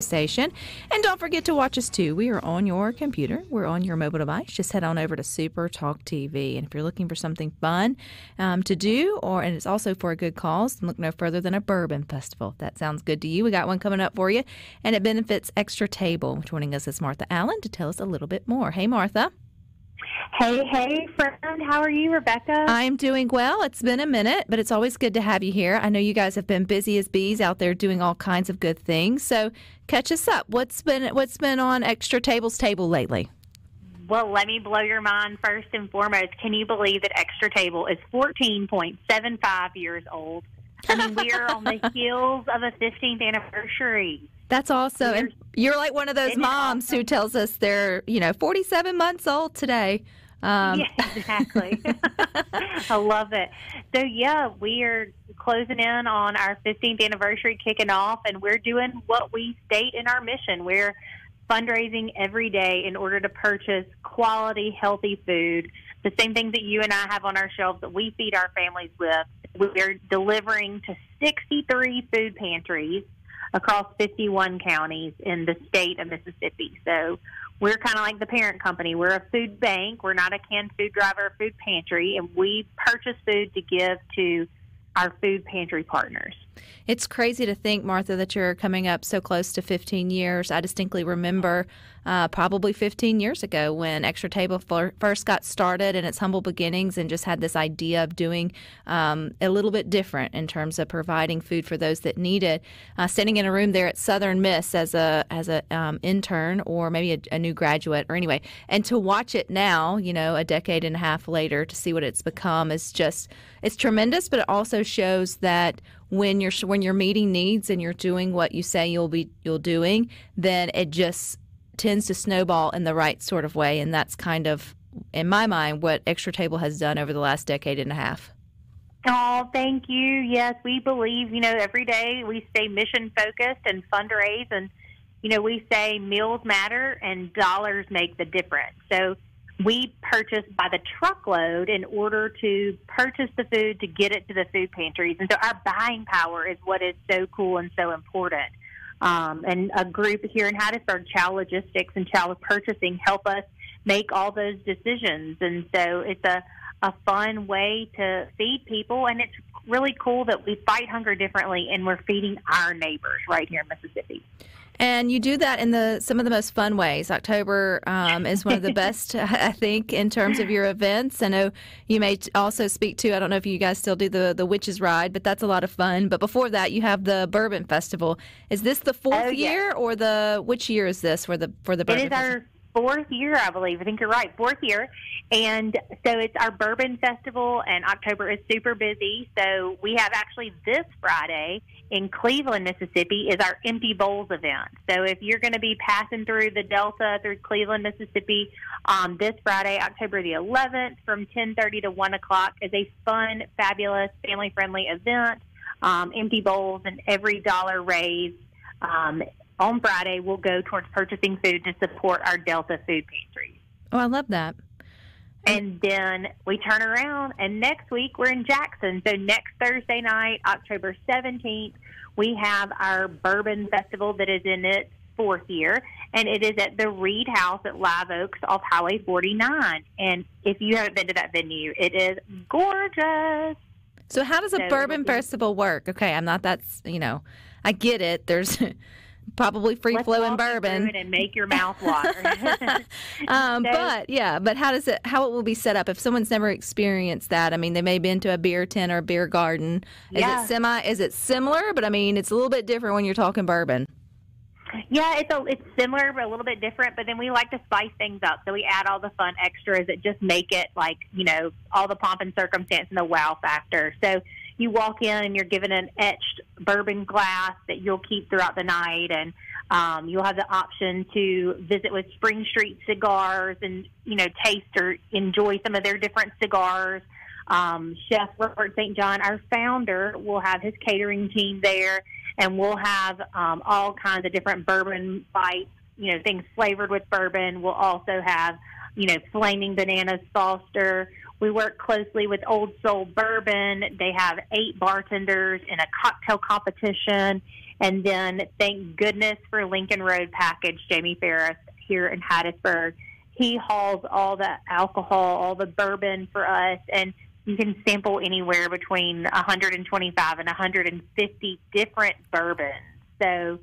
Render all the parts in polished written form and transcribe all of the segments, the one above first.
station. And don't forget to watch us too. We are on your computer. We're on your mobile device. Just head on over to SuperTalk TV. And if you're looking for something fun to do, and it's also for a good cause, then look no further than a Bourbon Festival. If that sounds good to you, we got one coming up for you. And it benefits Extra Table. Joining us is Martha Allen to tell us a little bit more. Hey, Martha. Hey, friend. How are you, Rebecca? I'm doing well. It's been a minute, but it's always good to have you here. I know you guys have been busy as bees out there doing all kinds of good things. So catch us up. What's been on Extra Table's table lately? Well, let me blow your mind first and foremost. Can you believe that Extra Table is 14.75 years old? I mean, we are on the heels of a 15th anniversary. That's awesome. And you're like one of those moms awesome? Who tells us they're, 47 months old today. Yeah, exactly. I love it. So, yeah, we are closing in on our 15th anniversary, kicking off, and we're doing what we state in our mission. We're fundraising every day in order to purchase quality, healthy food, the same things that you and I have on our shelves that we feed our families with. We're delivering to 63 food pantries across 51 counties in the state of Mississippi. So we're kind of like the parent company. We're a food bank. We're not a canned food driver or food pantry, and we purchase food to give to our food pantry partners. It's crazy to think, Martha, that you're coming up so close to 15 years. I distinctly remember probably 15 years ago when Extra Table first got started in its humble beginnings and just had this idea of doing a little bit different in terms of providing food for those that need it. Standing in a room there at Southern Miss as a intern or maybe a new graduate or anyway, and to watch it now, a decade and a half later, to see what it's become is just, it's tremendous, but it also shows that when you're meeting needs and you're doing what you say you'll doing, then it just tends to snowball in the right sort of way. And that's kind of, in my mind, what Extra Table has done over the last decade and a half. Oh, thank you. Yes, we believe, every day we stay mission focused and fundraise, and, we say meals matter and dollars make the difference. So we purchase by the truckload in order to purchase the food to get it to the food pantries. And so our buying power is what is so cool and so important. And a group here in Hattiesburg, Child Logistics and Child Purchasing, help us make all those decisions. And so it's a fun way to feed people. And it's really cool that we fight hunger differently and we're feeding our neighbors right here in Mississippi. And you do that in some of the most fun ways. October is one of the best, I think, in terms of your events. I know you may also speak to, I don't know if you guys still do the Witches Ride, but that's a lot of fun. But before that, you have the Bourbon Festival. Is this the fourth year, or which year is this for the Bourbon Festival? It is our fourth year, I believe. I think you're right, fourth year. And so it's our Bourbon Festival, and October is super busy. So we have actually this Friday in Cleveland, Mississippi, is our Empty Bowls event. So if you're going to be passing through the Delta through Cleveland, Mississippi, this Friday, October the 11th, from 10:30 to 1 o'clock, is a fun, fabulous, family-friendly event. Empty Bowls, and every dollar raised on Friday will go towards purchasing food to support our Delta food pantries. Oh, I love that. And then we turn around, and next week we're in Jackson. So next Thursday night, October 17th, we have our Bourbon Festival that is in its fourth year, and it is at the Reed House at Live Oaks off Highway 49. And if you haven't been to that venue, it is gorgeous. So how does a Bourbon Festival work? Okay, I'm not that, I get it. There's probably free-flowing bourbon and make your mouth water. But how it will be set up if someone's never experienced that? I mean, they may have been to a beer tent or a beer garden. Is it similar? But I mean, it's a little bit different when you're talking bourbon. Yeah, it's similar but a little bit different, but then we like to spice things up. So we add all the fun extras that just make it like, all the pomp and circumstance and the wow factor. So you walk in and you're given an etched bourbon glass that you'll keep throughout the night, and you'll have the option to visit with Spring Street Cigars and, taste or enjoy some of their different cigars. Chef Robert St. John, our founder, will have his catering team there, and we'll have all kinds of different bourbon bites, things flavored with bourbon. We'll also have, Flaming Bananas Foster. We work closely with Old Soul Bourbon. They have 8 bartenders in a cocktail competition, And then thank goodness for Lincoln Road Package, Jamie Ferris here in Hattiesburg. He hauls all the alcohol, all the bourbon for us, and you can sample anywhere between 125 and 150 different bourbons. So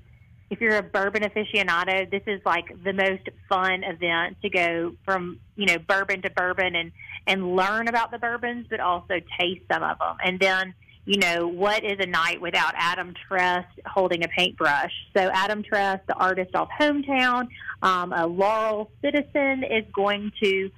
if you're a bourbon aficionado, this is like the most fun event to go from, bourbon to bourbon and learn about the bourbons, but also taste some of them. And then, what is a night without Adam Trest holding a paintbrush? So Adam Trest, the artist off Hometown, a Laurel citizen, is going to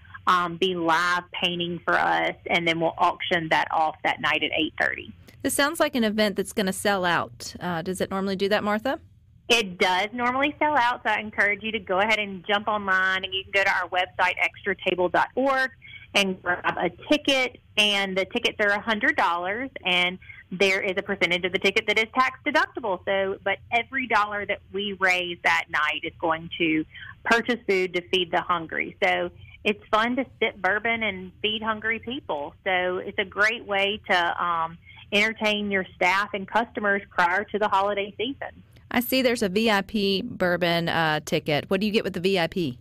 be live painting for us, and then we'll auction that off that night at 8:30. This sounds like an event that's going to sell out. Does it normally do that, Martha? It does normally sell out, so I encourage you to go ahead and jump online, and you can go to our website, extratable.org, and grab a ticket, and the tickets are $100, and there is a percentage of the ticket that is tax deductible. So, but every dollar that we raise that night is going to purchase food to feed the hungry. So it's fun to sip bourbon and feed hungry people. So it's a great way to entertain your staff and customers prior to the holiday season. I see there's a VIP bourbon ticket. What do you get with the VIP?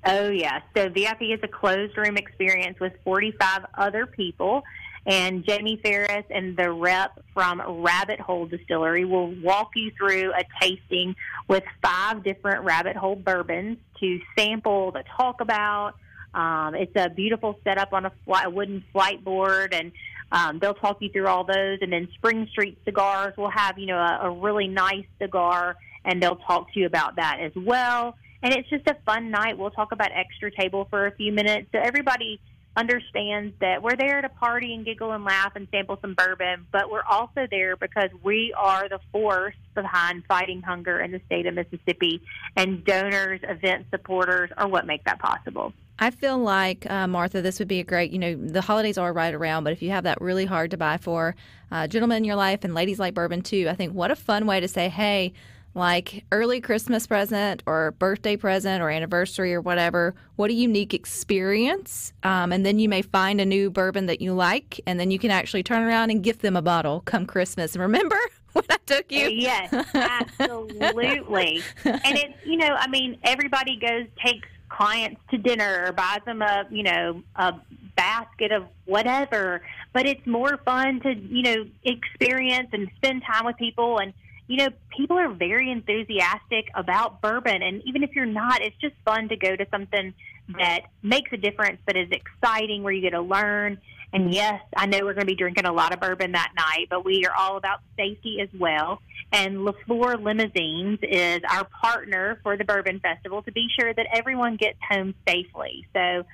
Oh, yeah. So VIP is a closed room experience with 45 other people. And Jamie Ferris and the rep from Rabbit Hole Distillery will walk you through a tasting with 5 different Rabbit Hole bourbons to sample, to talk about. It's a beautiful setup on a wooden flight board, and they'll talk you through all those. And then Spring Street Cigars will have, a really nice cigar, and they'll talk to you about that as well. And it's just a fun night. We'll talk about Extra Table for a few minutes. So everybody understands that we're there to party and giggle and laugh and sample some bourbon, but we're also there because we are the force behind fighting hunger in the state of Mississippi, and donors, event supporters are what make that possible. I feel like, Martha, this would be a great, the holidays are right around, but if you have that really hard to buy for gentlemen in your life, and ladies like bourbon too, I think what a fun way to say, hey, like early Christmas present or birthday present or anniversary or whatever, what a unique experience. And then you may find a new bourbon that you like, and then you can actually turn around and gift them a bottle come Christmas. And remember when I took you? Yes, absolutely. And it's, everybody takes clients to dinner or buys them a basket of whatever, but it's more fun to, experience and spend time with people. And people are very enthusiastic about bourbon, and even if you're not, it's just fun to go to something that makes a difference, but is exciting, where you get to learn. And yes, I know we're going to be drinking a lot of bourbon that night, but we are all about safety as well. And LaFleur Limousines is our partner for the Bourbon Festival to be sure that everyone gets home safely. So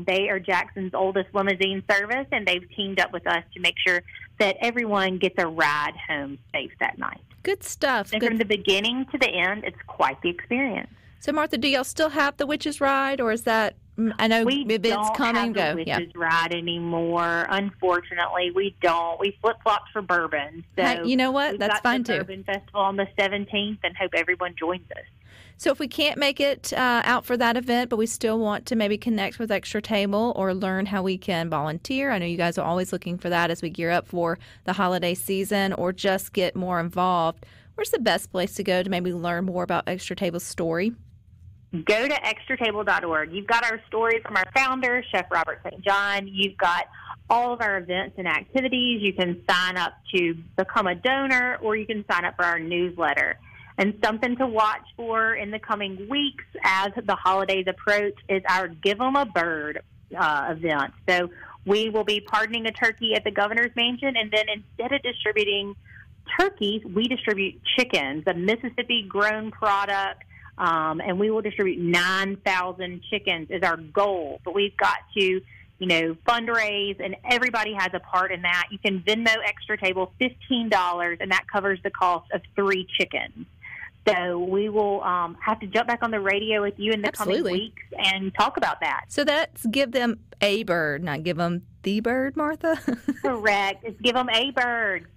they are Jackson's oldest limousine service, and they've teamed up with us to make sure that everyone gets a ride home safe that night. Good stuff. And from the beginning to the end, it's quite the experience. So, Martha, do y'all still have the Witch's Ride, or is that, I know events come and go. We don't have the Witch's Ride anymore. Unfortunately, we don't. We flip-flopped for bourbon. So hey, you know what? That's fine, too. Bourbon Festival on the 17th, and hope everyone joins us. So if we can't make it out for that event, but we still want to maybe connect with Extra Table or learn how we can volunteer, I know you guys are always looking for that as we gear up for the holiday season, or just get more involved, where's the best place to go to maybe learn more about Extra Table's story? Go to extratable.org. You've got our story from our founder, Chef Robert St. John. You've got all of our events and activities. You can sign up to become a donor, or you can sign up for our newsletter. And something to watch for in the coming weeks as the holidays approach is our Give 'em a Bird event. So we will be pardoning a turkey at the governor's mansion, and then instead of distributing turkeys, we distribute chickens, a Mississippi-grown product, and we will distribute 9,000 chickens is our goal. But we've got to, fundraise, and everybody has a part in that. You can Venmo Extra Table $15, and that covers the cost of 3 chickens. So we will have to jump back on the radio with you in the coming weeks and talk about that. So that's give them a bird, not give them the bird, Martha? Correct. It's give them a bird.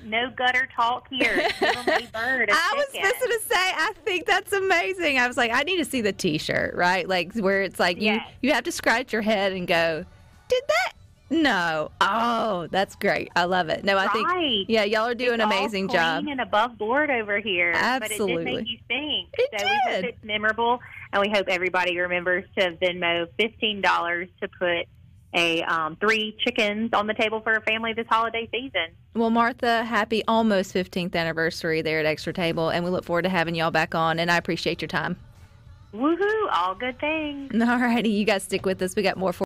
No gutter talk here. Give them a bird. I was supposed to say, I think that's amazing. I was like, I need to see the T-shirt, right? Like where it's like you have to scratch your head and go, did that No. Oh, that's great. I love it. No, I think, Right. yeah, y'all are doing an amazing all clean job. and above board over here. Absolutely. But it did make you think. It So we hope did. it's memorable, and we hope everybody remembers to Venmo $15 to put 3 chickens on the table for a family this holiday season. Well, Martha, happy almost 15th anniversary there at Extra Table, and we look forward to having y'all back on, and I appreciate your time. Woohoo! All good things. All righty, you guys stick with us. We got more for